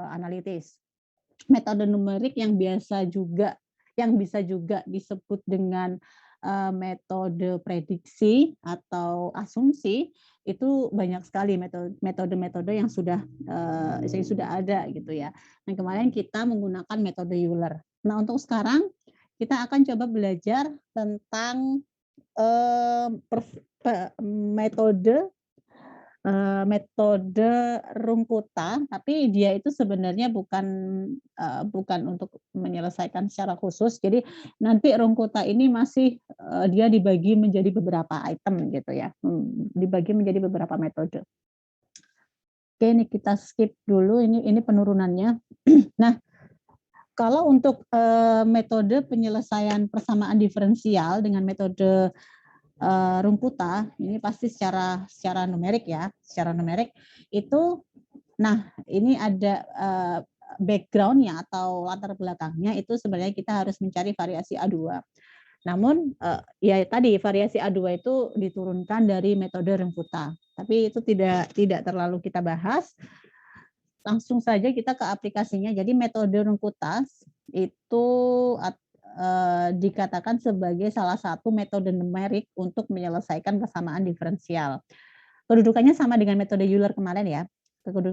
analitis. Metode numerik yang bisa juga disebut dengan, metode prediksi atau asumsi, itu banyak sekali metode-metode yang sudah ada gitu ya. Nah, kemarin kita menggunakan metode Euler. Nah, untuk sekarang kita akan coba belajar tentang, eee, perf pe metode metode Rungkuta, tapi dia itu sebenarnya bukan untuk menyelesaikan secara khusus. Jadi nanti Rungkuta ini masih, dia dibagi menjadi beberapa item gitu ya, dibagi menjadi beberapa metode. Oke, ini kita skip dulu, ini penurunannya. Nah, kalau untuk, metode penyelesaian persamaan diferensial dengan metode Rumputa, ini pasti secara numerik ya, secara numerik itu nah ini ada, background-nya atau latar belakangnya itu sebenarnya kita harus mencari variasi A2. Namun, ya tadi variasi A2 itu diturunkan dari metode Rumputa, tapi itu tidak terlalu kita bahas, langsung saja kita ke aplikasinya. Jadi metode Rumputa itu dikatakan sebagai salah satu metode numerik untuk menyelesaikan persamaan diferensial. Kedudukannya sama dengan metode Euler kemarin ya,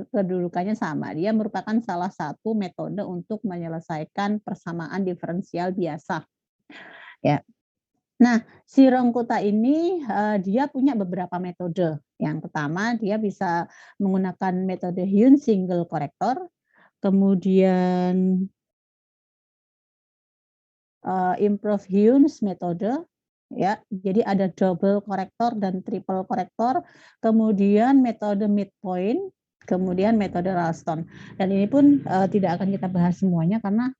kedudukannya sama. Dia merupakan salah satu metode untuk menyelesaikan persamaan diferensial biasa, ya. Nah, si Rongkuta ini, dia punya beberapa metode. Yang pertama, dia bisa menggunakan metode Hyun single corrector, kemudian improve Hyun's metode, ya. Jadi ada double korektor dan triple korektor, kemudian metode midpoint, kemudian metode Ralston. Dan ini pun, tidak akan kita bahas semuanya karena,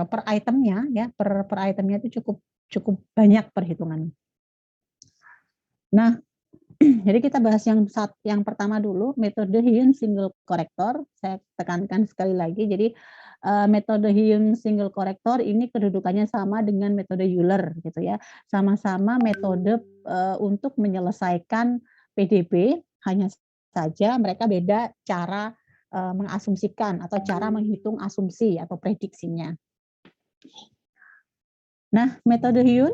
per itemnya ya, per itemnya itu cukup cukup banyak perhitungannya. Nah, jadi kita bahas yang pertama dulu, metode Hyun single corrector. Saya tekankan sekali lagi. Jadi, metode Hyun single corrector ini kedudukannya sama dengan metode Euler gitu ya. Sama-sama metode, untuk menyelesaikan PDB, hanya saja mereka beda cara, mengasumsikan atau cara menghitung asumsi atau prediksinya. Nah, metode Hyun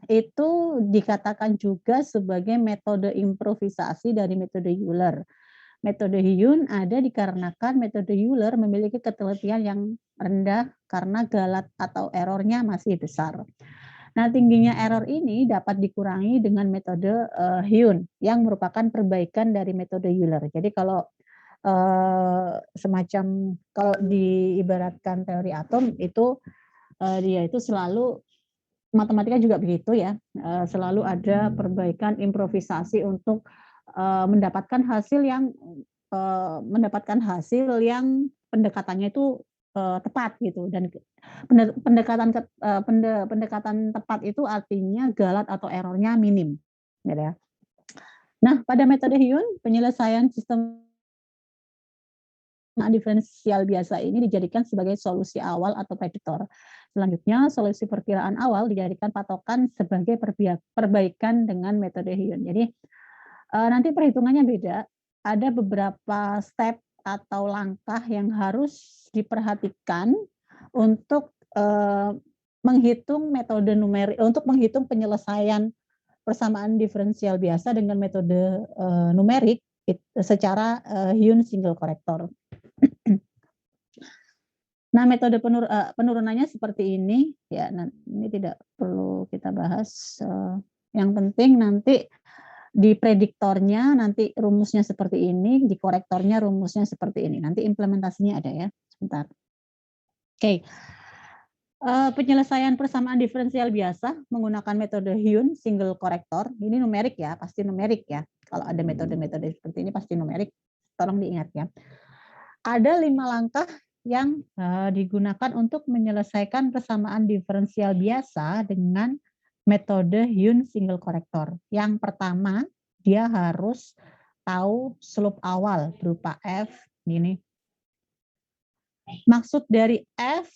itu dikatakan juga sebagai metode improvisasi dari metode Euler. Metode Hyun ada dikarenakan metode Euler memiliki ketelitian yang rendah karena galat atau errornya masih besar. Nah, tingginya error ini dapat dikurangi dengan metode Hyun yang merupakan perbaikan dari metode Euler. Jadi kalau semacam kalau diibaratkan teori atom itu dia itu selalu matematika juga begitu ya, selalu ada perbaikan improvisasi untuk, mendapatkan hasil yang pendekatannya itu, tepat gitu dan pendekatan tepat itu artinya galat atau error-nya minim, gitu ya. Nah, pada metode Hyun, penyelesaian sistem diferensial biasa ini dijadikan sebagai solusi awal atau prediktor. Selanjutnya, solusi perkiraan awal dijadikan patokan sebagai perbaikan dengan metode Hyun. Jadi, nanti perhitungannya beda. Ada beberapa step atau langkah yang harus diperhatikan untuk, menghitung penyelesaian persamaan diferensial biasa dengan metode, numerik secara, Hyun single corrector. Nah, metode penurunannya seperti ini, ya, ini tidak perlu kita bahas, yang penting nanti di prediktornya nanti rumusnya seperti ini, di korektornya rumusnya seperti ini, nanti implementasinya ada ya, sebentar. Oke, penyelesaian persamaan diferensial biasa menggunakan metode Hyun single corrector, ini numerik ya, pasti numerik ya, kalau ada metode-metode seperti ini pasti numerik, tolong diingat ya. Ada 5 langkah yang, digunakan untuk menyelesaikan persamaan diferensial biasa dengan metode Hyun single corrector. Yang pertama, dia harus tahu slope awal berupa F, gini. Maksud dari F,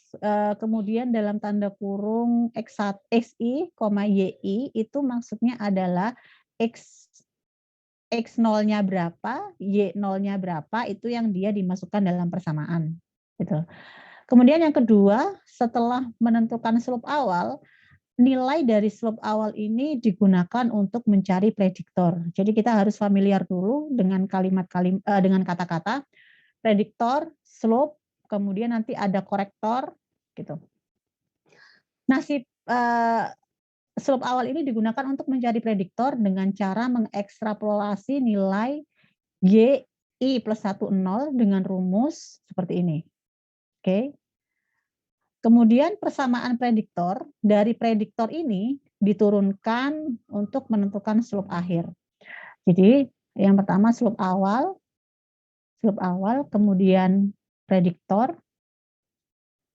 kemudian dalam tanda kurung X1 XI, YI itu maksudnya adalah X X0-nya berapa, Y0-nya berapa, itu yang dia dimasukkan dalam persamaan, gitu. Kemudian yang kedua, setelah menentukan slope awal, nilai dari slope awal ini digunakan untuk mencari prediktor. Jadi kita harus familiar dulu dengan dengan kata-kata prediktor, slope, kemudian nanti ada korektor, gitu. Nah, slope awal ini digunakan untuk mencari prediktor dengan cara mengekstrapolasi nilai Y I plus 1, 0 dengan rumus seperti ini. Oke. Kemudian persamaan prediktor, dari prediktor ini diturunkan untuk menentukan slope akhir. Jadi yang pertama slope awal, kemudian prediktor,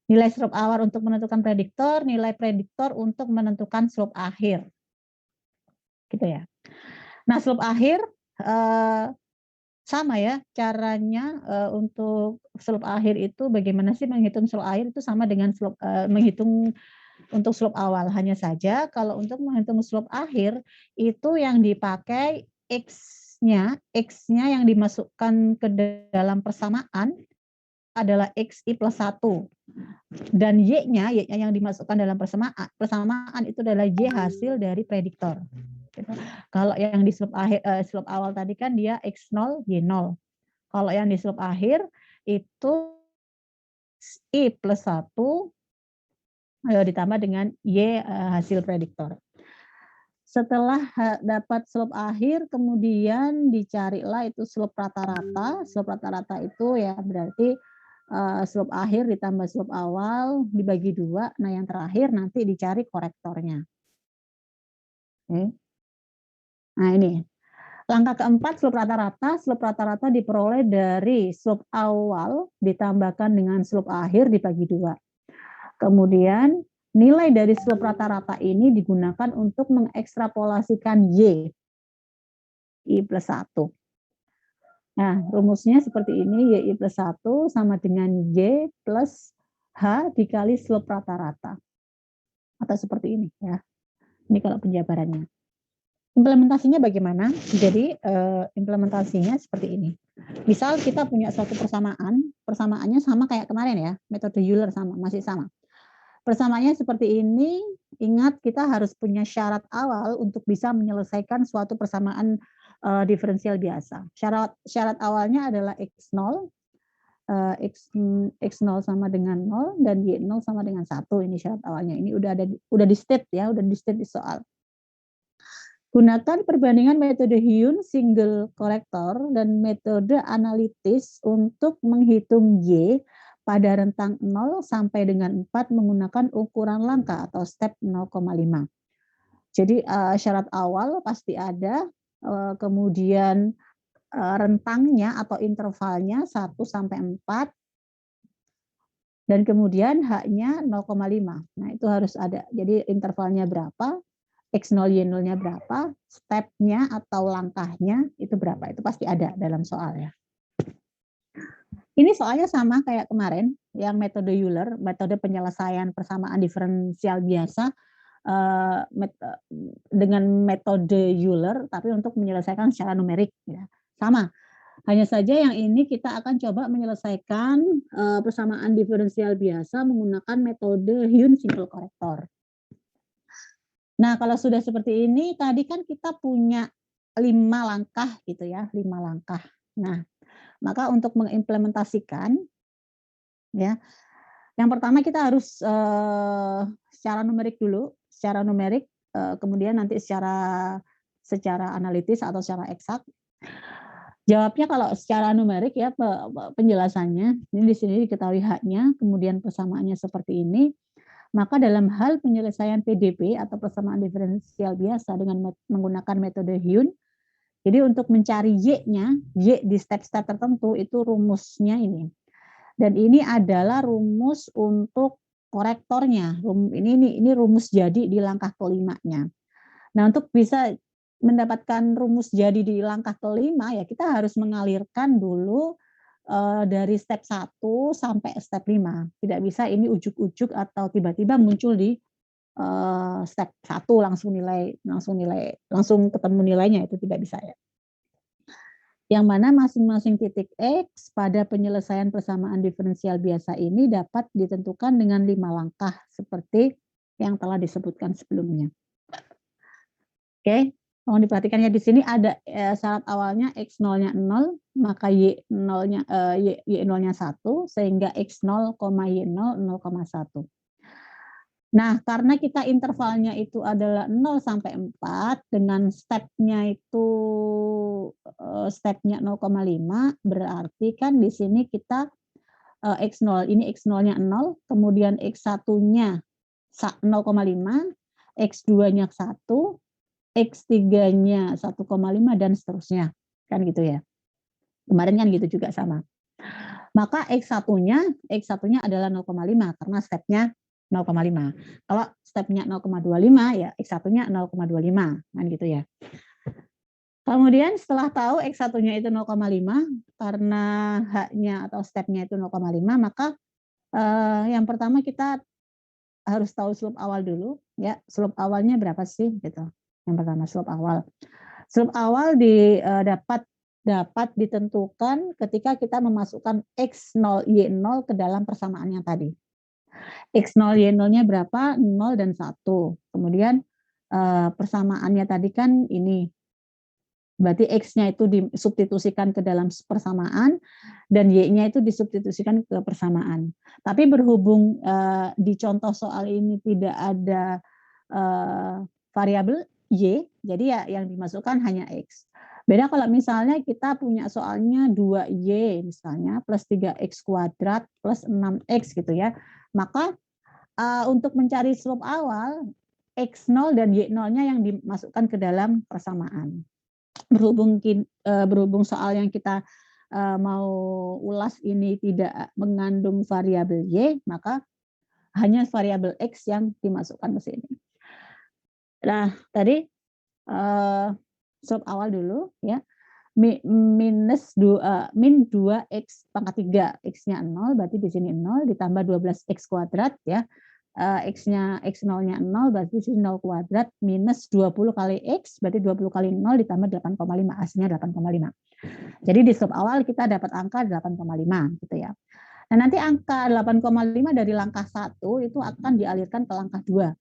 nilai slope awal untuk menentukan prediktor, nilai prediktor untuk menentukan slope akhir. Gitu ya. Nah, slope akhir sama ya caranya, untuk slope akhir itu bagaimana sih menghitung slope akhir itu sama dengan menghitung untuk slope awal. Hanya saja kalau untuk menghitung slope akhir itu yang dipakai X-nya yang dimasukkan ke dalam persamaan adalah XI plus 1 dan Y-nya yang dimasukkan dalam persamaan itu adalah Y hasil dari prediktor. Gitu. Kalau yang di slope awal tadi kan dia X0, Y0. Kalau yang di slope akhir itu I plus 1 ditambah dengan Y hasil prediktor. Setelah dapat slope akhir, kemudian dicarilah itu slope rata-rata. Slope rata-rata itu ya berarti slope akhir ditambah slope awal dibagi 2. Nah, yang terakhir nanti dicari korektornya. Oke. Nah, ini. Langkah keempat, slope rata-rata diperoleh dari slope awal ditambahkan dengan slope akhir dibagi 2. Kemudian nilai dari slope rata-rata ini digunakan untuk mengekstrapolasikan Y, I plus 1. Nah, rumusnya seperti ini, Y I plus 1 sama dengan Y plus H dikali slope rata-rata. Atau seperti ini ya. Ini kalau penjabarannya. Implementasinya bagaimana? Jadi implementasinya seperti ini. Misal kita punya suatu persamaannya sama kayak kemarin ya, metode Euler masih sama. Persamaannya seperti ini, ingat kita harus punya syarat awal untuk bisa menyelesaikan suatu persamaan diferensial biasa. Syarat awalnya adalah X0, X0 sama dengan 0 dan Y0 sama dengan 1. Ini syarat awalnya. Ini udah di state ya, udah di state di soal. Gunakan perbandingan metode Hyun single corrector dan metode analitis untuk menghitung Y pada rentang 0 sampai dengan 4 menggunakan ukuran langkah atau step 0,5. Jadi syarat awal pasti ada, kemudian rentangnya atau intervalnya 1 sampai 4 dan kemudian H-nya 0,5. Nah, itu harus ada. Jadi intervalnya berapa? X0, Y0-nya berapa, step-nya atau langkahnya itu berapa, itu pasti ada dalam soal ya. Ini soalnya sama kayak kemarin, yang metode Euler, metode penyelesaian persamaan diferensial biasa dengan metode Euler, tapi untuk menyelesaikan secara numerik. Ya. Sama, hanya saja yang ini kita akan coba menyelesaikan persamaan diferensial biasa menggunakan metode Hyun single corrector. Nah, kalau sudah seperti ini, tadi kan kita punya 5 langkah gitu ya, 5 langkah. Nah, maka untuk mengimplementasikan, ya, yang pertama kita harus secara numerik dulu, kemudian nanti secara analitis atau secara eksak. Jawabnya kalau secara numerik ya penjelasannya, ini di sini diketahui H-nya, kemudian persamaannya seperti ini. Maka dalam hal penyelesaian PDP atau persamaan diferensial biasa dengan menggunakan metode Hyun, jadi untuk mencari Y-nya, Y di step-step tertentu itu rumusnya ini. Dan ini adalah rumus untuk korektornya. Ini rumus jadi di langkah kelimanya. Nah, untuk bisa mendapatkan rumus jadi di langkah kelima ya kita harus mengalirkan dulu dari step 1 sampai step 5. Tidak bisa ini ujuk-ujuk atau tiba-tiba muncul di step 1 langsung ketemu nilainya, itu tidak bisa ya. yang mana masing-masing titik X pada penyelesaian persamaan diferensial biasa ini dapat ditentukan dengan 5 langkah seperti yang telah disebutkan sebelumnya. Oke, mohon diperhatikan ya, di sini ada syarat awalnya X0-nya 0, maka Y0-nya 1, sehingga X0, Y0, 0,1. Nah, karena kita intervalnya itu adalah 0 sampai 4 dengan stepnya itu stepnya 0,5, berarti kan di sini kita X0 ini X0-nya 0, kemudian X1-nya 0,5, X2-nya 1, X3-nya 1,5 dan seterusnya. Kan gitu ya. Kemarin kan gitu juga sama. Maka X1-nya adalah 0,5 karena stepnya 0,5. Kalau stepnya 0,25 ya X1-nya 0,25 kan gitu ya. Kemudian setelah tahu X1-nya itu 0,5 karena H-nya atau stepnya itu 0,5, maka yang pertama kita harus tahu slope awal dulu ya. Slope awalnya berapa sih gitu. Yang pertama slope awal. Slope awal dapat ditentukan ketika kita memasukkan X0 Y0 ke dalam persamaan yang tadi. X0 Y0-nya berapa? 0 dan 1. Kemudian persamaannya tadi kan ini. Berarti X-nya itu disubstitusikan ke dalam persamaan dan Y-nya itu disubstitusikan ke persamaan. Tapi berhubung di contoh soal ini tidak ada variabel Y, jadi ya yang dimasukkan hanya X. Beda kalau misalnya kita punya soalnya 2Y misalnya plus 3X kuadrat plus 6X gitu ya. Maka untuk mencari slope awal, X0 dan Y0-nya yang dimasukkan ke dalam persamaan. Berhubung soal yang kita mau ulas ini tidak mengandung variabel Y, maka hanya variabel X yang dimasukkan ke sini. Nah, tadi slope awal dulu ya. Min 2x pangkat 3, X-nya 0, berarti di sini 0, ditambah 12x kuadrat ya. X-nya X0-nya 0, berarti di sini 0 kuadrat, minus 20 kali X, berarti 20 kali 0 ditambah 8,5, hasilnya 8,5. Jadi di slope awal kita dapat angka 8,5 gitu ya. Nah, nanti angka 8,5 dari langkah 1 itu akan dialirkan ke langkah 2.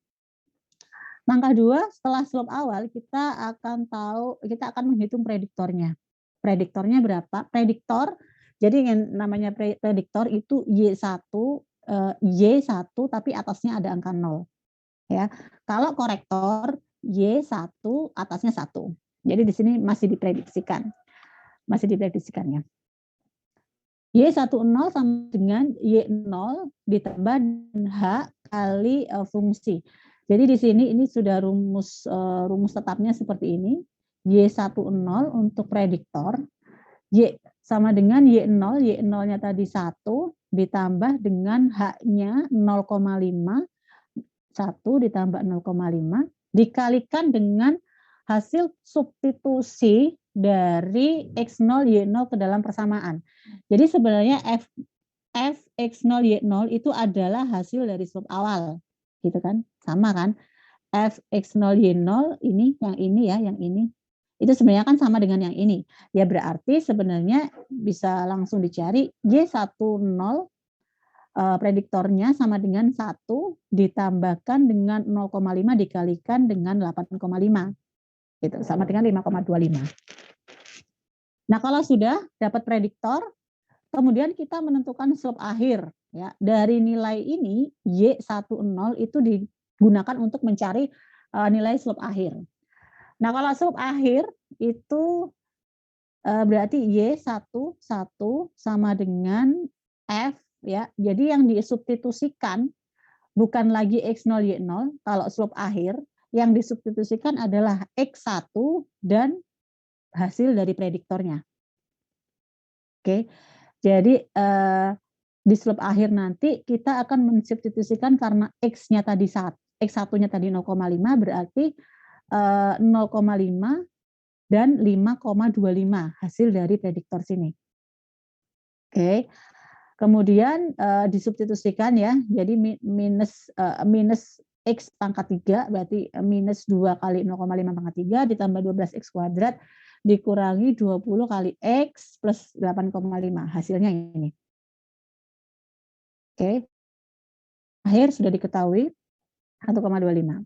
Langkah 2 setelah slope awal kita akan menghitung prediktornya. Prediktornya berapa? Prediktor, jadi yang namanya prediktor itu Y1 tapi atasnya ada angka 0. Ya. Kalau korektor Y1 atasnya 1. Jadi di sini masih diprediksikan. Masih diprediksikannya. Y10 sama dengan Y0 ditambah H kali fungsi. Jadi di sini ini sudah rumus tetapnya seperti ini. Y10 untuk prediktor, Y sama dengan Y0, Y0-nya tadi 1 ditambah dengan H-nya 0,5, 1 ditambah 0,5 dikalikan dengan hasil substitusi dari X0 Y0 ke dalam persamaan. Jadi sebenarnya F X0 Y0 itu adalah hasil dari slope awal. Gitu kan? Sama kan? F X0 Y0 ini ya, yang ini. Itu sebenarnya kan sama dengan yang ini. Ya berarti sebenarnya bisa langsung dicari Y10 prediktornya sama dengan 1 ditambahkan dengan 0,5 dikalikan dengan 8,5. Gitu, sama dengan 5,25. Nah, kalau sudah dapat prediktor, kemudian kita menentukan slope akhir ya. Dari nilai ini Y10 itu digunakan untuk mencari nilai slope akhir. Nah, kalau slope akhir itu berarti Y11 sama dengan F ya. Jadi yang disubstitusikan bukan lagi X0 Y0, kalau slope akhir yang disubstitusikan adalah X1 dan hasil dari prediktornya. Oke. Jadi di slope akhir nanti kita akan mensubstitusikan karena X-nya tadi X1-nya tadi 0,5 berarti 0,5 dan 5,25 hasil dari prediktor sini. Oke. Kemudian disubstitusikan ya. Jadi minus X pangkat 3 berarti minus 2 kali 0,5 pangkat 3 ditambah 12X kuadrat dikurangi 20 kali X plus 8,5. Hasilnya ini. Oke. Akhir sudah diketahui 1,25.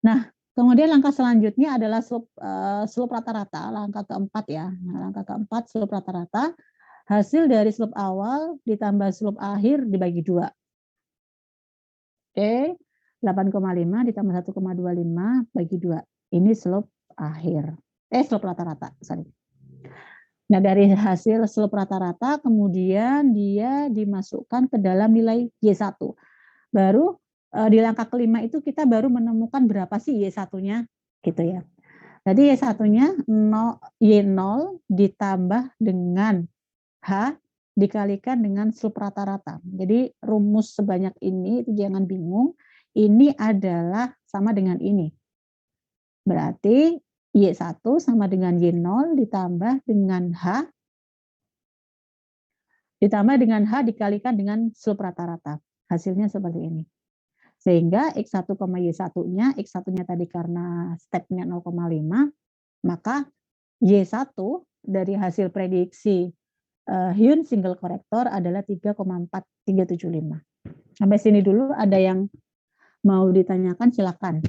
Nah, kemudian langkah selanjutnya adalah slope rata-rata, langkah keempat ya. Nah, langkah keempat slope rata-rata, hasil dari slope awal ditambah slope akhir dibagi 2. Oke, 8,5 ditambah 1,25 bagi 2. Ini slope akhir. Slope rata-rata, sorry. Nah, dari hasil slope rata-rata kemudian dia dimasukkan ke dalam nilai Y1. Baru di langkah kelima itu kita baru menemukan berapa sih Y1-nya gitu ya. Jadi Y1-nya Y0 ditambah dengan H dikalikan dengan slope rata-rata. Jadi rumus sebanyak ini itu jangan bingung, ini adalah sama dengan ini. Berarti Y1 sama dengan Y0 ditambah dengan H dikalikan dengan slope rata-rata. Hasilnya seperti ini. Sehingga X1, Y1-nya, X1-nya tadi karena stepnya 0,5, maka Y1 dari hasil prediksi Hyun single corrector adalah 3,4375. Sampai sini dulu, ada yang mau ditanyakan silakan.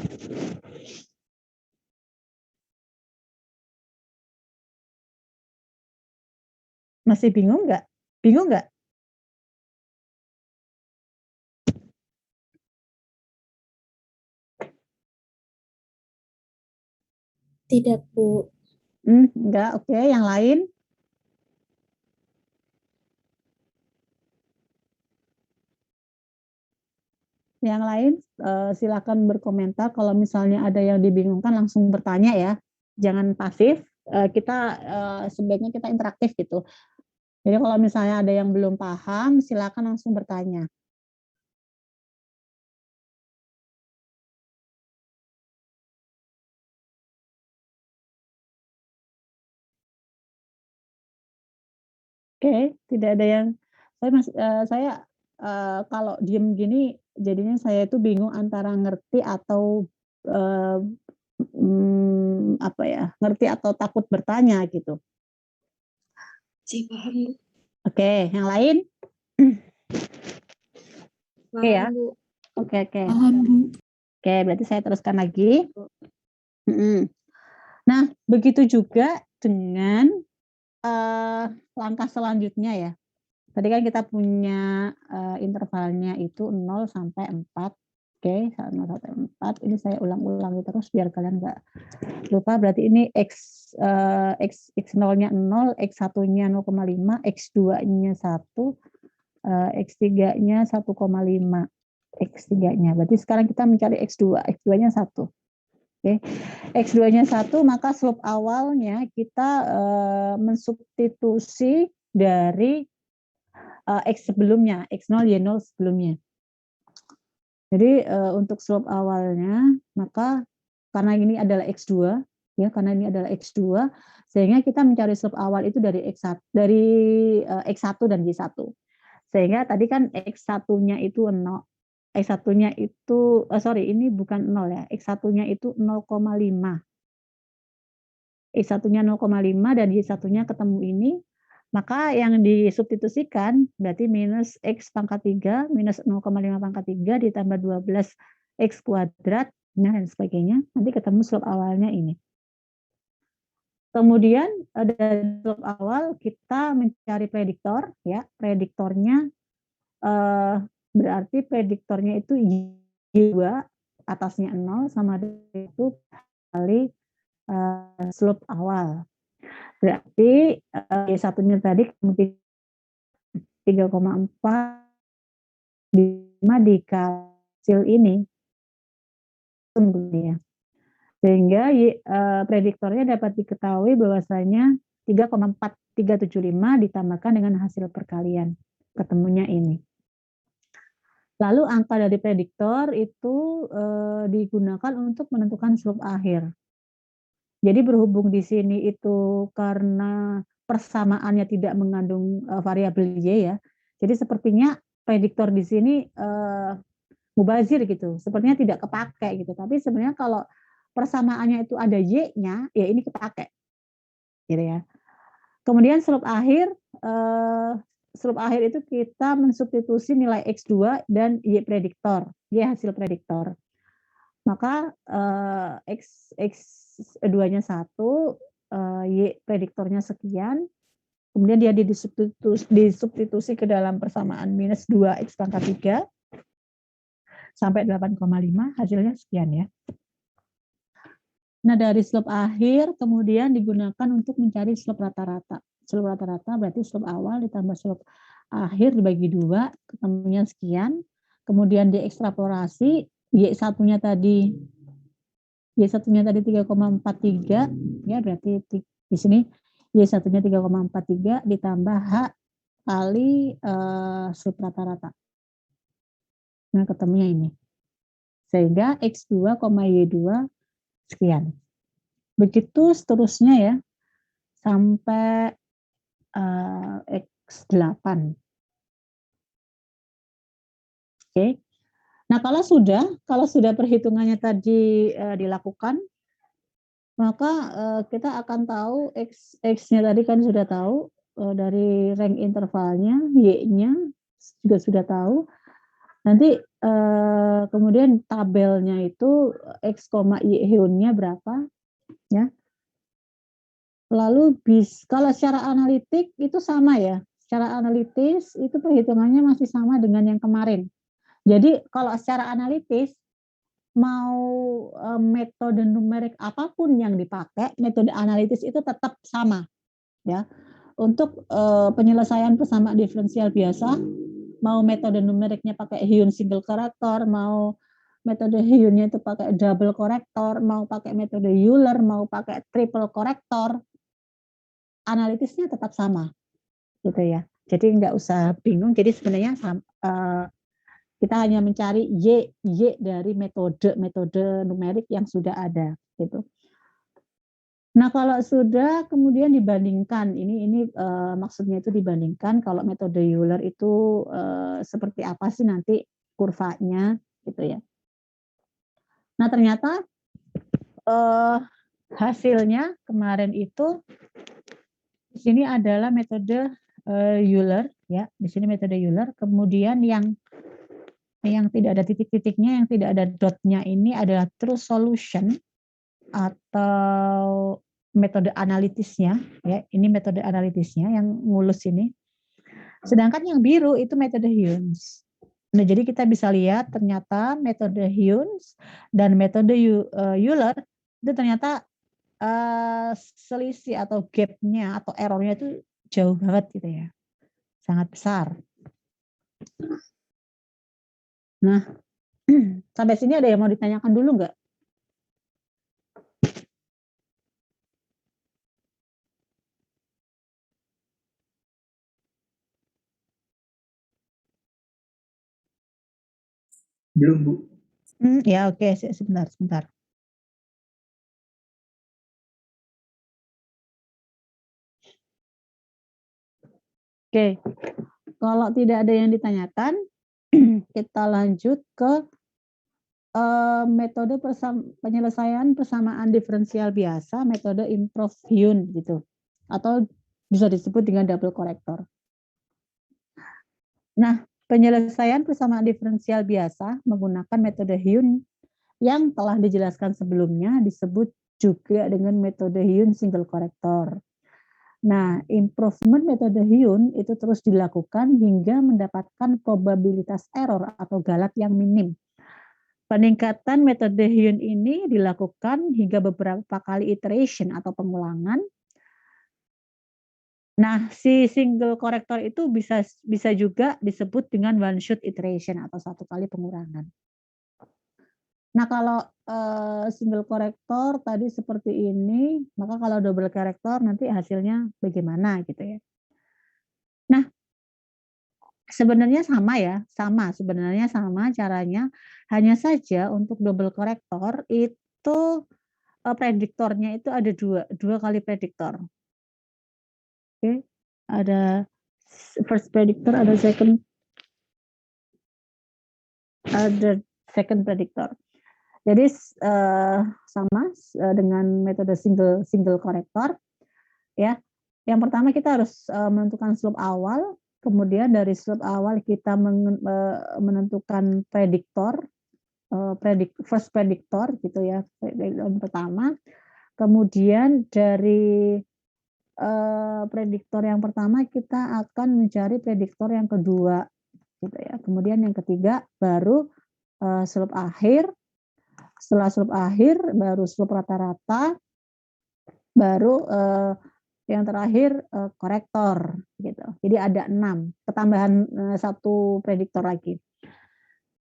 Masih bingung nggak? Bingung nggak? Tidak, Bu. Enggak, oke. Yang lain? Yang lain silakan berkomentar. Kalau misalnya ada yang dibingungkan langsung bertanya ya. Jangan pasif. Kita sebaiknya kita interaktif gitu. Jadi kalau misalnya ada yang belum paham, silakan langsung bertanya. Oke, tidak ada yang saya kalau diem gini jadinya saya itu bingung antara ngerti atau apa ya, ngerti atau takut bertanya gitu. Saya paham, Bu. Oke, yang lain? Oke ya. Bu. Oke. Paham, Bu. Oke, berarti saya teruskan lagi. Nah, begitu juga dengan langkah selanjutnya ya. Tadi kan kita punya intervalnya itu 0 sampai 4. Oke, 0 sampai 4. Ini saya ulang-ulangi terus biar kalian nggak lupa. Berarti ini X0-nya 0, X1-nya 0,5, X2-nya 1, X3-nya 1,5. X3-nya. Berarti sekarang kita mencari X2. X2-nya 1. Oke. X2-nya 1, maka slope awalnya kita mensubstitusi dari X sebelumnya, X0, Y0 sebelumnya. Jadi untuk slope awalnya, maka karena ini adalah X2, ya, karena ini adalah X2, sehingga kita mencari slope awal itu dari X1, X1 dan Y1. Sehingga tadi kan X1-nya itu 0. X1-nya itu, ini bukan 0 ya, X1-nya itu 0,5. X1-nya 0,5 dan Y1-nya ketemu ini, maka yang disubstitusikan berarti minus X pangkat 3, minus 0,5 pangkat 3 ditambah 12 X kuadrat, dan sebagainya. Nanti ketemu slope awalnya ini. Kemudian dari slope awal kita mencari prediktor, ya. Prediktornya berarti prediktornya itu Y2 atasnya 0 sama itu kali slope awal. Berarti Y1-nya tadi 3,4 dikali hasil ini. Sehingga prediktornya dapat diketahui bahwasanya 3,4375 ditambahkan dengan hasil perkalian. Ketemunya ini. Lalu angka dari prediktor itu digunakan untuk menentukan slope akhir. Jadi berhubung di sini itu karena persamaannya tidak mengandung variabel Y ya. Jadi sepertinya prediktor di sini mubazir gitu. Sepertinya tidak kepakai gitu. Tapi sebenarnya kalau persamaannya itu ada Y-nya, ya ini kepakai. gitu ya. Kemudian slope akhir itu kita mensubstitusi nilai X2 dan Y prediktor, Y hasil prediktor. Maka X2-nya 1, Y prediktornya sekian, kemudian dia disubstitusi ke dalam persamaan minus 2X pangkat 3 sampai 8,5, hasilnya sekian ya. Nah, dari slope akhir kemudian digunakan untuk mencari slope rata-rata. Slope rata-rata berarti slope awal ditambah slope akhir dibagi 2, ketemunya sekian. Kemudian diekstrapolasi, Y1-nya tadi 3,43 ya, berarti di sini Y1-nya 3,43 ditambah H kali slope rata-rata. Nah, ketemunya ini. Sehingga X2, Y2 sekian. Begitu seterusnya ya, sampai X8. Oke. Nah, kalau sudah perhitungannya tadi dilakukan, maka kita akan tahu X-nya tadi kan sudah tahu, dari rank intervalnya, Y-nya juga sudah tahu. Nanti kemudian tabelnya itu X, Y Hyun-nya berapa ya. Lalu kalau secara analitik itu sama ya. Secara analitis itu perhitungannya masih sama dengan yang kemarin. Jadi kalau secara analitis mau metode numerik apapun yang dipakai, metode analitis itu tetap sama ya. Untuk penyelesaian persamaan diferensial biasa, mau metode numeriknya pakai Hyun single corrector, mau metode Hyunnya itu pakai double corrector, mau pakai metode Euler, mau pakai triple corrector, analitisnya tetap sama, gitu ya. Jadi nggak usah bingung. Jadi sebenarnya kita hanya mencari Y dari metode numerik yang sudah ada, gitu. Nah, kalau sudah kemudian dibandingkan, ini maksudnya itu dibandingkan kalau metode Euler itu seperti apa sih nanti kurvanya, gitu ya. Nah, ternyata hasilnya kemarin itu di sini adalah metode Euler ya, di sini metode Euler. Kemudian yang tidak ada titik-titiknya, yang tidak ada dotnya ini adalah true solution atau metode analitisnya ya. Ini metode analitisnya yang ngulus ini. Sedangkan yang biru itu metode Hyuns. Nah, jadi kita bisa lihat ternyata metode Hyuns dan metode Euler itu ternyata selisih atau gapnya atau errornya itu jauh banget gitu ya, sangat besar. Nah, sampai sini ada yang mau ditanyakan dulu nggak? Belum, Bu. Ya oke, sebentar. Oke, kalau tidak ada yang ditanyakan, kita lanjut ke metode penyelesaian persamaan diferensial biasa, metode Improve-Hyun gitu, atau bisa disebut dengan double corrector. Nah, penyelesaian persamaan diferensial biasa menggunakan metode Hyun yang telah dijelaskan sebelumnya disebut juga dengan metode Hyun single corrector. Nah, improvement metode Hyun itu terus dilakukan hingga mendapatkan probabilitas error atau galat yang minim. Peningkatan metode Hyun ini dilakukan hingga beberapa kali iteration atau pengulangan. Nah, si single corrector itu bisa juga disebut dengan one shot iteration atau satu kali pengurangan. Nah, kalau single corrector tadi seperti ini, maka kalau double corrector nanti hasilnya bagaimana gitu ya. Nah, sebenarnya sama ya, sebenarnya sama caranya, hanya saja untuk double corrector itu prediktornya itu ada dua kali prediktor. Oke, ada first predictor, ada second predictor. Jadi sama dengan metode single corrector. ya. Yang pertama kita harus, menentukan slope awal, kemudian dari slope awal kita menentukan prediktor, first predictor gitu ya, yang pertama. Kemudian dari, prediktor yang pertama kita akan mencari prediktor yang kedua, gitu ya. Kemudian yang ketiga baru, slope akhir, setelah slope akhir baru slope rata-rata, baru, yang terakhir, korektor gitu. Jadi ada 6 ketambahan, 1 prediktor lagi.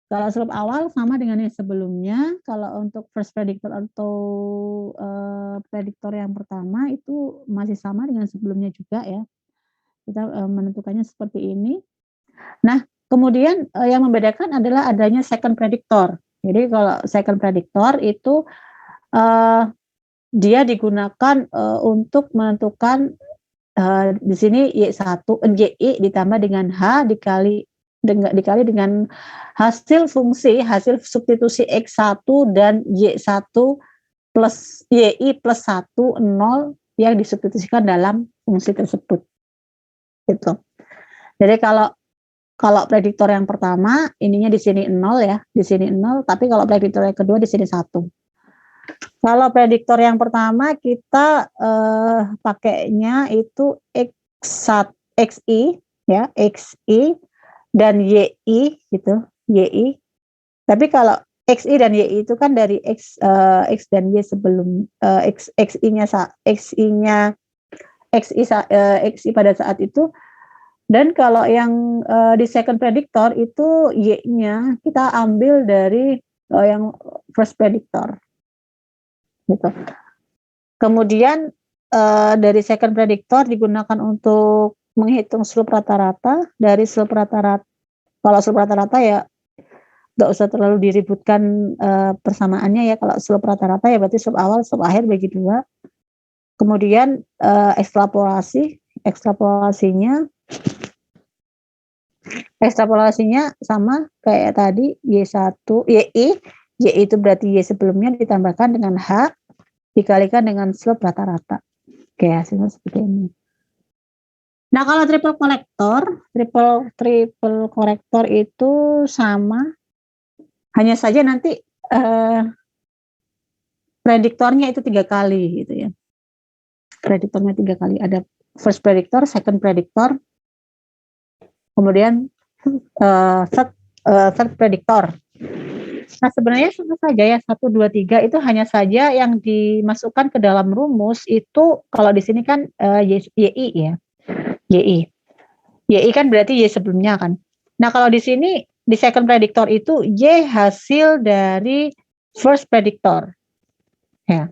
Kalau slope awal sama dengan yang sebelumnya, kalau untuk first predictor atau, prediktor yang pertama itu masih sama dengan sebelumnya juga ya. Kita, menentukannya seperti ini. Nah, kemudian, yang membedakan adalah adanya second predictor. Jadi kalau second predictor itu, eee, dia digunakan, untuk menentukan, di sini YI ditambah dengan H dikali dengan hasil substitusi X1 dan Y1 plus YI plus 1, 0 yang disubstitusikan dalam fungsi tersebut, gitu. Jadi kalau prediktor yang pertama ininya di sini 0 ya, di sini 0, tapi kalau prediktor yang kedua di sini 1. Kalau prediktor yang pertama kita, pakainya itu XI ya, XI dan YI gitu, YI. Tapi kalau XI dan YI itu kan dari X dan Y sebelum, XI pada saat itu. Dan kalau yang, di second predictor itu Y-nya kita ambil dari, yang first predictor, gitu. Kemudian, dari second predictor digunakan untuk menghitung slope rata-rata, kalau slope rata-rata ya nggak usah terlalu diributkan, persamaannya ya, kalau slope rata-rata ya berarti slope awal, slope akhir bagi 2. Kemudian, ekstrapolasinya sama kayak tadi YI itu berarti Y sebelumnya ditambahkan dengan H dikalikan dengan slope rata-rata. Oke, hasilnya seperti ini. Nah, kalau triple korektor itu sama, hanya saja nanti, prediktornya itu 3 kali gitu ya. Prediktornya 3 kali, ada first predictor, second predictor, kemudian, third predictor. Nah, sebenarnya sama saja ya, 1, 2, 3 itu hanya saja yang dimasukkan ke dalam rumus itu kalau di sini kan, YI ya, YI. YI kan berarti Y sebelumnya kan. Nah, kalau di sini di second predictor itu Y hasil dari first predictor. Ya.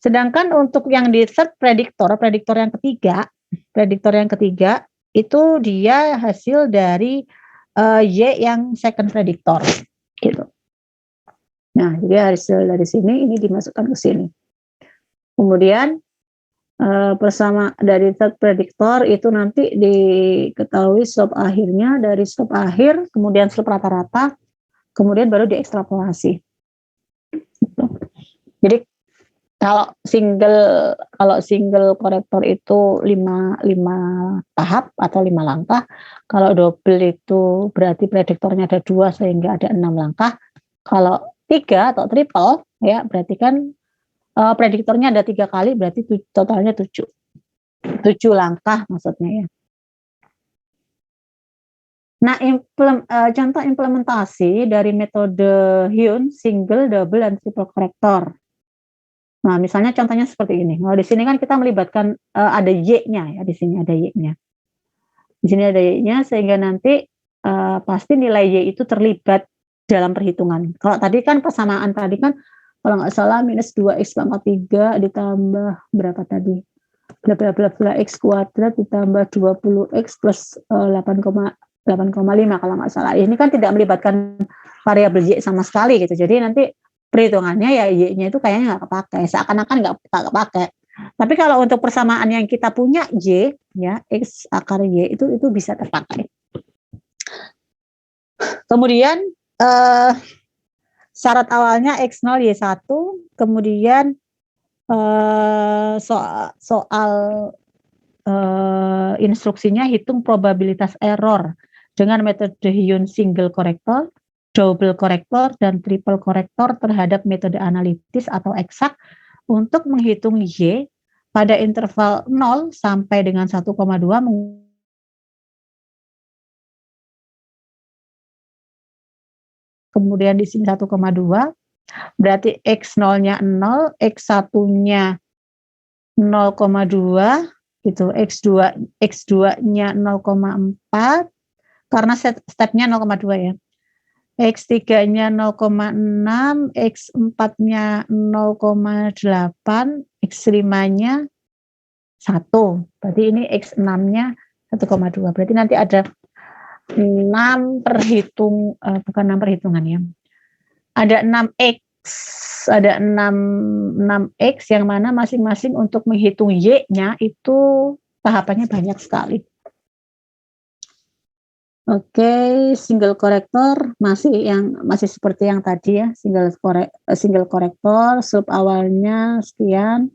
Sedangkan untuk yang di third prediktor yang ketiga itu dia hasil dari, Y yang second predictor gitu. Nah, jadi hasil dari sini ini dimasukkan ke sini. Kemudian, bersama dari third predictor itu nanti diketahui slope akhirnya, dari slope akhir, kemudian slope rata-rata, kemudian baru diekstrapolasi. Gitu. Jadi kalau single korektor itu 5 tahap atau 5 langkah, kalau double itu berarti prediktornya ada 2 sehingga ada 6 langkah. Kalau 3 atau triple ya berarti kan, prediktornya ada 3 kali berarti totalnya 7 langkah maksudnya ya. Nah, contoh implementasi dari metode Hyun single, double, dan triple korektor. Nah, misalnya contohnya seperti ini. Kalau di sini kan kita melibatkan, ada Y-nya ya, di sini ada Y-nya. Di sini ada Y-nya sehingga nanti, pasti nilai Y itu terlibat dalam perhitungan. Kalau tadi kan persamaan tadi kan kalau nggak salah minus 2x pangkat 3 ditambah berapa tadi? Bla bla bla bla x kuadrat ditambah 20x plus, 8,5 kalau nggak salah. Ini kan tidak melibatkan variabel Y sama sekali gitu. Jadi nanti perhitungannya ya Y-nya itu kayaknya nggak kepakai, seakan-akan nggak kepakai. Tapi kalau untuk persamaan yang kita punya Y, ya X akar Y itu bisa terpakai. Kemudian syarat awalnya X0 Y1, kemudian soal instruksinya hitung probabilitas error dengan metode Hyun single corrector, double corrector, dan triple corrector terhadap metode analitis atau eksak untuk menghitung Y pada interval 0 sampai dengan 1,2 kemudian di sini 1,2 berarti X0-nya 0, X1-nya 0,2 gitu, X2-nya 0,4 karena stepnya 0,2 ya. X3-nya 0,6, X4-nya 0,8, X5-nya 1. Berarti ini X6-nya 1,2. Berarti nanti ada 6 bukan 6 perhitungan ya. Ada 6X, ada 6X yang mana masing-masing untuk menghitung Y-nya itu tahapannya banyak sekali. Oke, single corrector masih seperti yang tadi ya, single corrector, slope awalnya sekian,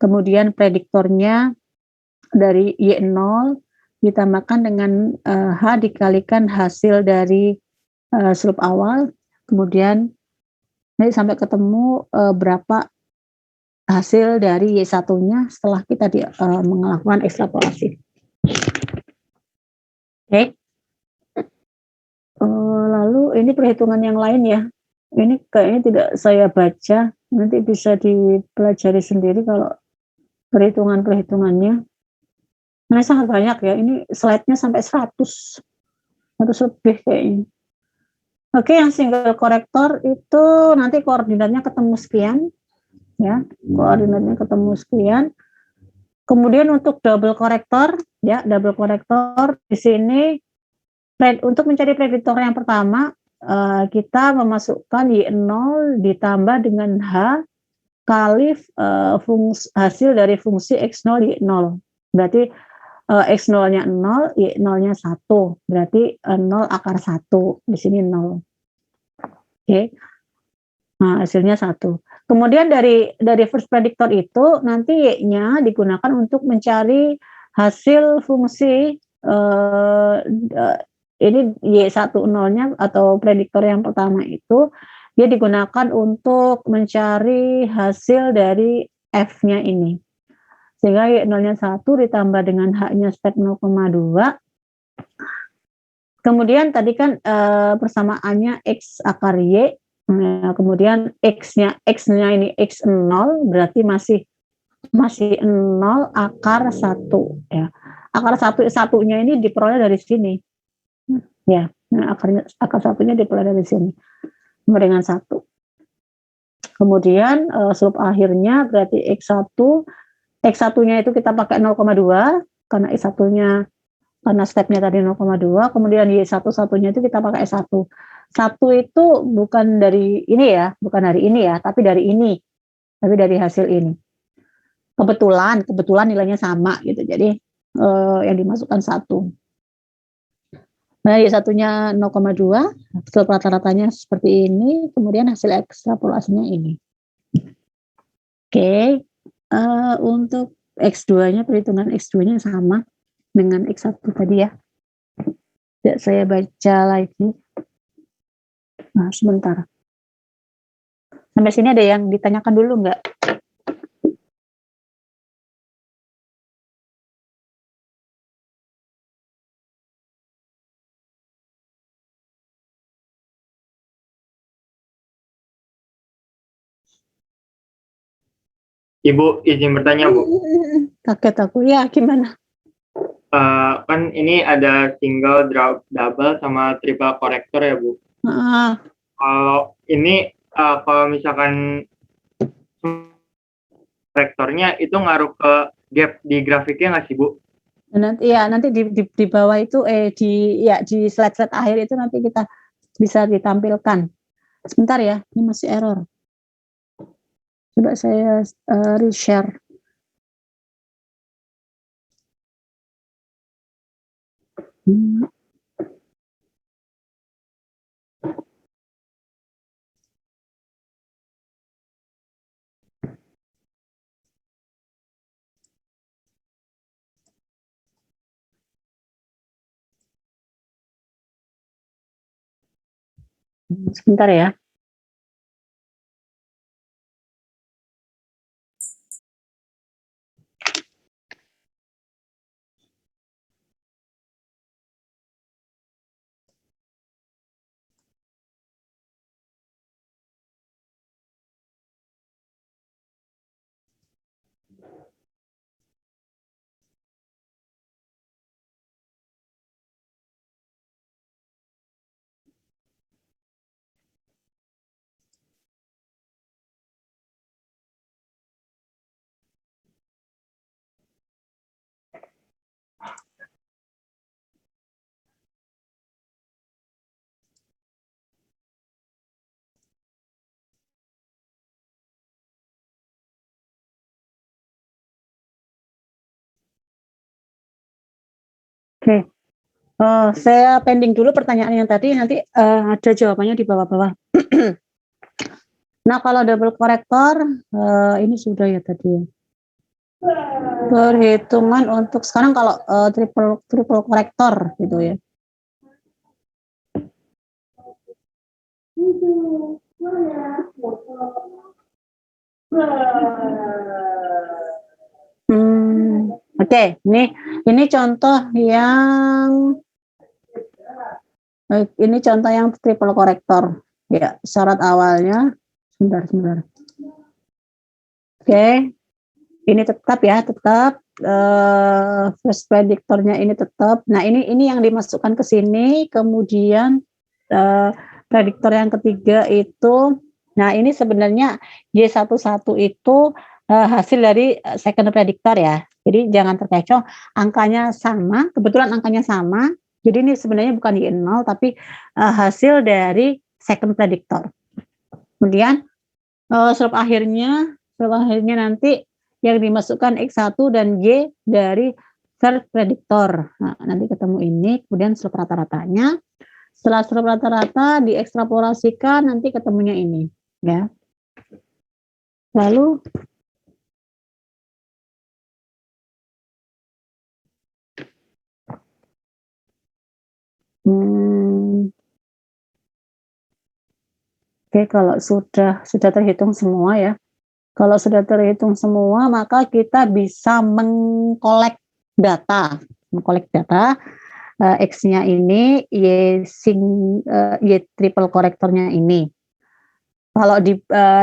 kemudian prediktornya dari Y0 ditambahkan dengan H dikalikan hasil dari slope awal, kemudian nanti sampai ketemu berapa hasil dari Y1-nya setelah kita melakukan ekstrapolasi. Oke. Lalu ini perhitungan yang lain ya. Ini kayaknya tidak saya baca, nanti bisa dipelajari sendiri kalau perhitungannya. Nah, sangat banyak ya, ini slide-nya sampai 100 lebih kayaknya. Oke, yang single corrector itu nanti koordinatnya ketemu sekian, ya, koordinatnya ketemu sekian. Kemudian untuk double corrector, ya, double corrector di sini untuk mencari prediktor yang pertama, kita memasukkan Y0 ditambah dengan H kali hasil dari fungsi X0 Y0. Berarti X0-nya 0, Y0-nya 1. Berarti 0 akar 1. Di sini 0. Oke. Nah, hasilnya 1. Kemudian dari first predictor itu nanti Y-nya digunakan untuk mencari hasil fungsi ini Y10-nya atau prediktor yang pertama itu dia digunakan untuk mencari hasil dari F-nya ini. Sehingga Y0-nya 1 ditambah dengan H-nya step 0,2. Kemudian tadi kan persamaannya X akar Y, kemudian X-nya ini X0 berarti masih 0 akar 1 ya. Akar 1-nya ini diperoleh dari sini. Ya, akar 1-nya diperoleh dari sini. Sama dengan 1. Kemudian slope akhirnya berarti X1-nya itu kita pakai 0,2 karena X1-nya karena stepnya tadi 0,2, kemudian Y1-nya itu kita pakai S1. 1 itu bukan dari ini ya, tapi dari ini. Tapi dari hasil ini. Kebetulan nilainya sama gitu. Jadi yang dimasukkan 1. Nah, Y1-nya 0,2, slope rata-ratanya seperti ini, kemudian hasil ekstrapolasinya ini. Oke, untuk X2-nya, perhitungan X2-nya sama dengan X1 tadi ya. Tidak saya baca lagi. Nah, sebentar. Sampai sini ada yang ditanyakan dulu nggak? Ibu izin bertanya, Bu. Kaget aku. Ya, gimana? Kan ini ada single, double, sama triple corrector ya, Bu. Kalau ini, kalau misalkan korektornya itu ngaruh ke gap di grafiknya nggak sih, Bu? Nanti di bawah itu di slide akhir itu nanti kita bisa ditampilkan. Sebentar ya, ini masih error. Coba saya reshare. Sebentar ya. Oke. Saya pending dulu pertanyaan yang tadi, nanti ada jawabannya di bawah-bawah. Nah, kalau double korektor, ini sudah ya tadi ya. Perhitungan untuk sekarang kalau triple korektor gitu ya. Oke, ini contoh yang triple korektor. Ya, syarat awalnya sebentar. Oke. Ini tetap ya, first prediktornya ini tetap. Nah, ini yang dimasukkan ke sini, kemudian prediktor yang ketiga itu, nah ini sebenarnya Y11 itu hasil dari second prediktor ya. Jadi jangan terkecoh, angkanya sama, kebetulan angkanya sama. Jadi ini sebenarnya bukan Y0 tapi hasil dari second prediktor. Kemudian slop akhirnya nanti yang dimasukkan X1 dan Y dari third prediktor. Nah, nanti ketemu ini, kemudian slop rata-ratanya. Setelah slop rata-rata diekstrapolasikan, nanti ketemunya ini, ya. Lalu oke, kalau sudah terhitung semua ya. Kalau sudah terhitung semua, maka kita bisa mengkolek data. X-nya ini, Y triple korektornya ini. Kalau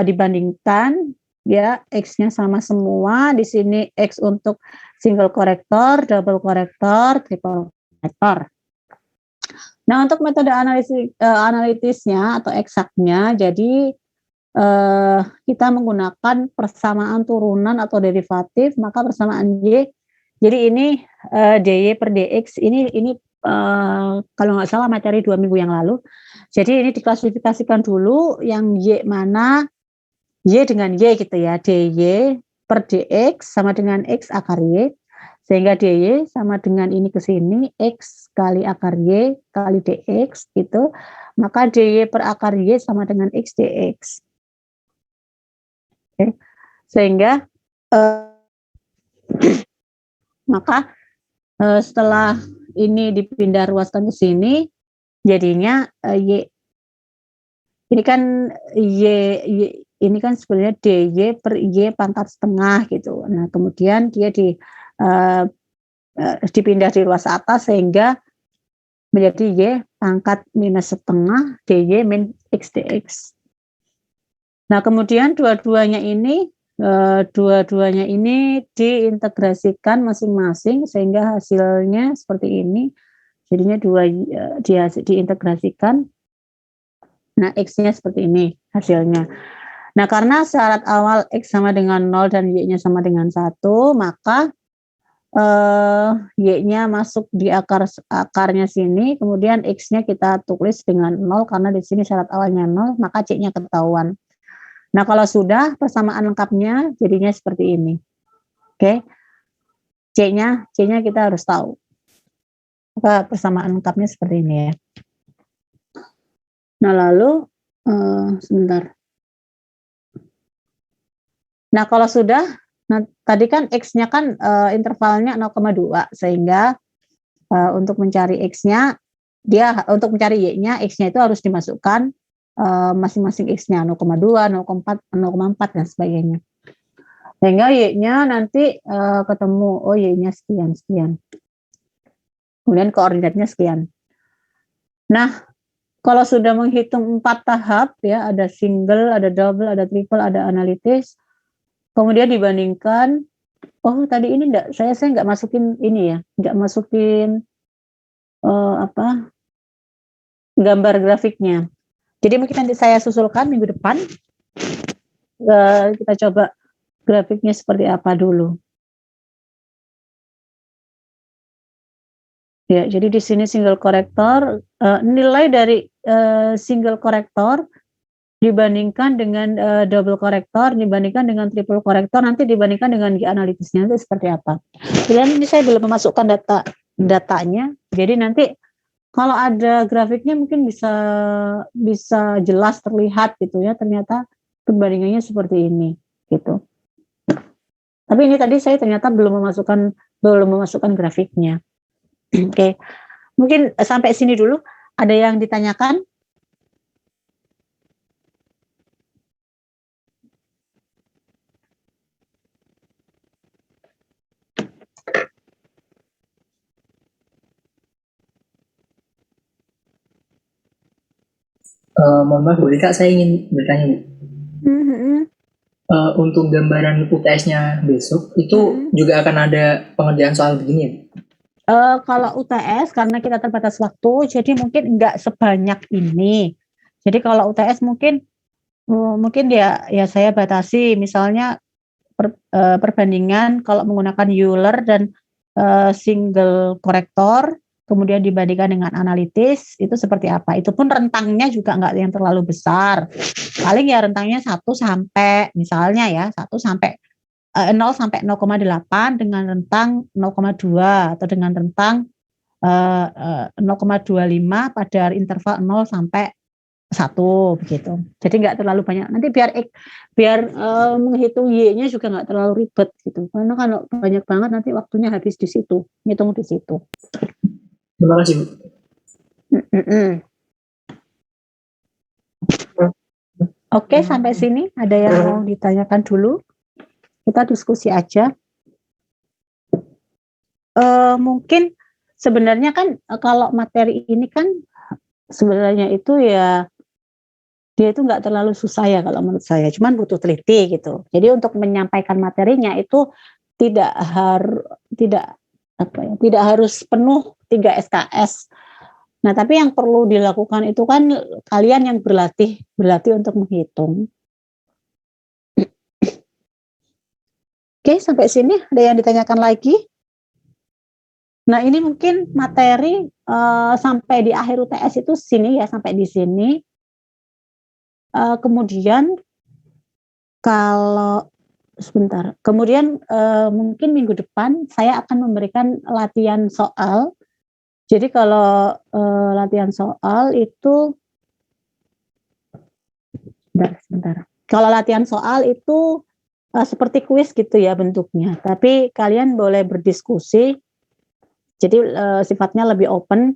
dibandingkan, ya X-nya sama semua. Di sini X untuk single korektor, double korektor, triple korektor. Nah, untuk metode analitisnya atau eksaknya, jadi kita menggunakan persamaan turunan atau derivatif, maka persamaan Y. Jadi ini dy per dx ini kalau nggak salah materi 2 minggu yang lalu. Jadi ini diklasifikasikan dulu yang Y mana, Y dengan Y gitu ya, dy per dx sama dengan x akar Y, sehingga dy sama dengan ini ke sini, x kali akar Y kali dx gitu, maka dy per akar Y sama dengan x dx. Oke. Sehingga maka setelah ini dipindah ruaskan ke sini, jadinya Y ini kan ini kan sebenarnya dy per Y pangkat setengah gitu. Nah, kemudian dia dipindah di ruas atas sehingga menjadi Y pangkat minus setengah dy min x dx. Nah, kemudian dua-duanya ini diintegrasikan masing-masing sehingga hasilnya seperti ini. Jadinya diintegrasikan. Nah, X-nya seperti ini hasilnya. Nah, karena syarat awal X sama dengan 0 dan Y-nya sama dengan 1, maka Y-nya masuk di akarnya sini, kemudian X-nya kita tulis dengan 0 karena di sini syarat awalnya 0, maka C-nya ketahuan. Nah, kalau sudah persamaan lengkapnya jadinya seperti ini. Oke. C-nya kita harus tahu. Maka persamaan lengkapnya seperti ini ya. Nah, lalu sebentar. Nah, kalau sudah, tadi kan X-nya kan intervalnya 0,2 sehingga untuk mencari X-nya untuk mencari Y-nya, X-nya itu harus dimasukkan masing-masing X-nya 0,2, 0,4, 0,4 dan sebagainya. Sehingga Y-nya nanti ketemu, oh Y-nya sekian, sekian. Kemudian koordinatnya sekian. Nah, kalau sudah menghitung 4 tahap ya, ada single, ada double, ada triple, ada analitis, kemudian dibandingkan, oh tadi ini saya nggak masukin ini ya, nggak masukin gambar grafiknya. Jadi mungkin nanti saya susulkan minggu depan, kita coba grafiknya seperti apa dulu. Ya, jadi di sini single korektor, nilai dari single korektor dibandingkan dengan double korektor, dibandingkan dengan triple korektor, nanti dibandingkan dengan analitisnya itu seperti apa. Dan ini saya belum memasukkan datanya, jadi nanti kalau ada grafiknya mungkin bisa jelas terlihat gitu ya, ternyata perbandingannya seperti ini gitu. Tapi ini tadi saya ternyata belum memasukkan grafiknya. Oke. Mungkin sampai sini dulu. Ada yang ditanyakan? Mohon maaf Bu Rika, saya ingin bertanya Bu. Untuk gambaran UTS-nya besok itu juga akan ada pengerjaan soal begini ya? Kalau UTS karena kita terbatas waktu, jadi mungkin enggak sebanyak ini. Jadi kalau UTS mungkin ya saya batasi, misalnya perbandingan kalau menggunakan Euler dan single korektor, kemudian dibandingkan dengan analitis, itu seperti apa. Itu pun rentangnya juga enggak yang terlalu besar. Paling ya rentangnya 1 sampai misalnya ya 1 sampai 0 sampai 0,8 dengan rentang 0,2 atau dengan rentang 0,25 pada interval 0 sampai 1 begitu. Jadi nggak terlalu banyak. Nanti biar menghitung Y-nya juga nggak terlalu ribet gitu. Karena kalau banyak banget nanti waktunya habis di situ, ngitung di situ. Terima kasih Bu. Oke, sampai sini ada yang mau ditanyakan dulu? Kita diskusi aja. Mungkin sebenarnya kan kalau materi ini kan sebenarnya itu ya dia itu nggak terlalu susah ya kalau menurut saya, cuman butuh teliti gitu. Jadi untuk menyampaikan materinya itu tidak harus penuh 3 SKS. Nah, tapi yang perlu dilakukan itu kan kalian yang berlatih untuk menghitung. Oke, sampai sini ada yang ditanyakan lagi? Nah, ini mungkin materi sampai di akhir UTS itu sini ya, sampai di sini. Kemudian mungkin minggu depan saya akan memberikan latihan soal. Jadi kalau latihan soal itu sebentar. Kalau latihan soal itu seperti kuis gitu ya bentuknya, tapi kalian boleh berdiskusi. Jadi sifatnya lebih open.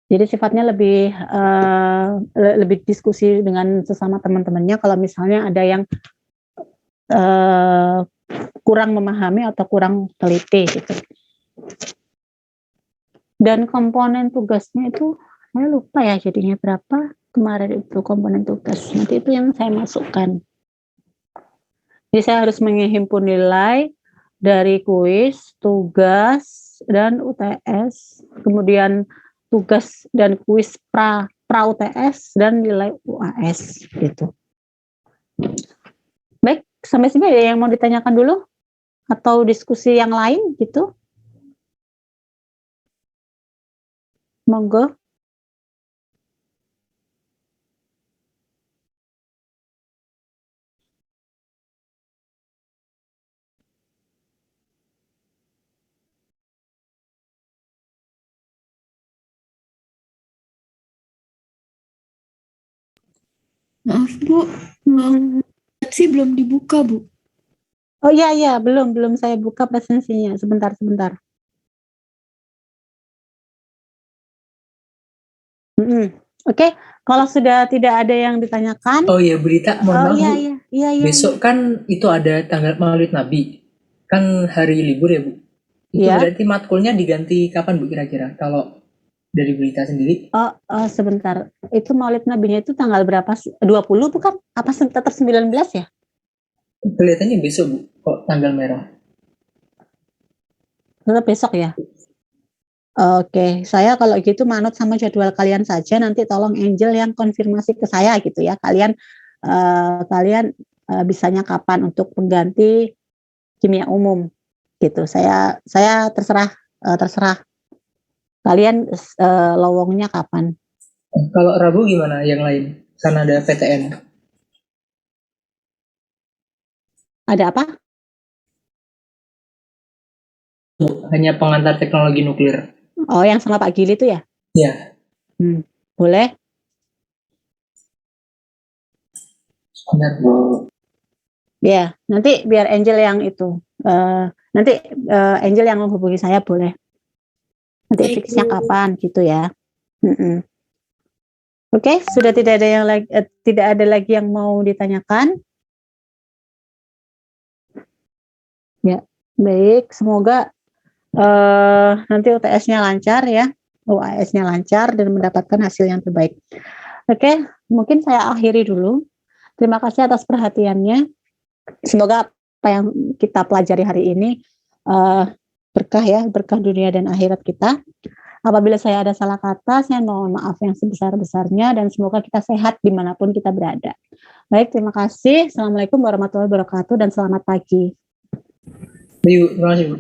Jadi sifatnya lebih diskusi dengan sesama teman-temannya. Kalau misalnya ada yang kurang memahami atau kurang teliti gitu. Dan komponen tugasnya itu saya lupa ya jadinya berapa kemarin itu komponen tugas. Nanti itu yang saya masukkan. Jadi saya harus menghimpun nilai dari kuis, tugas, dan UTS, kemudian tugas dan kuis pra UTS dan nilai UAS gitu. Baik, sampai sini ada yang mau ditanyakan dulu atau diskusi yang lain gitu? Monggo. Maaf Bu, sih belum dibuka Bu. Oh iya, belum saya buka presensinya. Sebentar. Oke, kalau sudah tidak ada yang ditanyakan, Oh iya, berita, mohon maaf Bu. iya. Besok kan itu ada tanggal Maulid Nabi. Kan hari libur ya Bu. Itu Iya. berarti matkulnya diganti kapan Bu kira-kira? Kalau dari berita sendiri. Sebentar. Itu Maulid Nabinya itu tanggal berapa? 20 bukan? Apa tetap 19 ya? Kelihatannya besok Bu, kok tanggal merah. Tetap besok ya? Oke, saya kalau gitu manut sama jadwal kalian saja. Nanti tolong Angel yang konfirmasi ke saya gitu ya. Kalian bisanya kapan untuk pengganti kimia umum gitu. Saya terserah kalian lowongnya kapan. Kalau Rabu gimana yang lain? Karena ada PTN. Ada apa? Hanya pengantar teknologi nuklir. Oh, yang sama Pak Gili itu ya? Ya. Boleh. Benar Bu. Ya, nanti biar Angel yang itu. Nanti Angel yang menghubungi saya boleh. Nanti fixnya kapan gitu ya. Oke, sudah tidak ada lagi yang mau ditanyakan. Ya, baik. Semoga nanti UTS-nya lancar ya, UAS-nya lancar dan mendapatkan hasil yang terbaik. Oke, mungkin saya akhiri dulu. Terima kasih atas perhatiannya. Semoga apa yang kita pelajari hari ini berkah ya, berkah dunia dan akhirat kita. Apabila saya ada salah kata, saya mohon maaf yang sebesar-besarnya dan semoga kita sehat dimanapun kita berada. Baik, terima kasih. Assalamualaikum warahmatullahi wabarakatuh dan selamat pagi. Terima kasih Bu.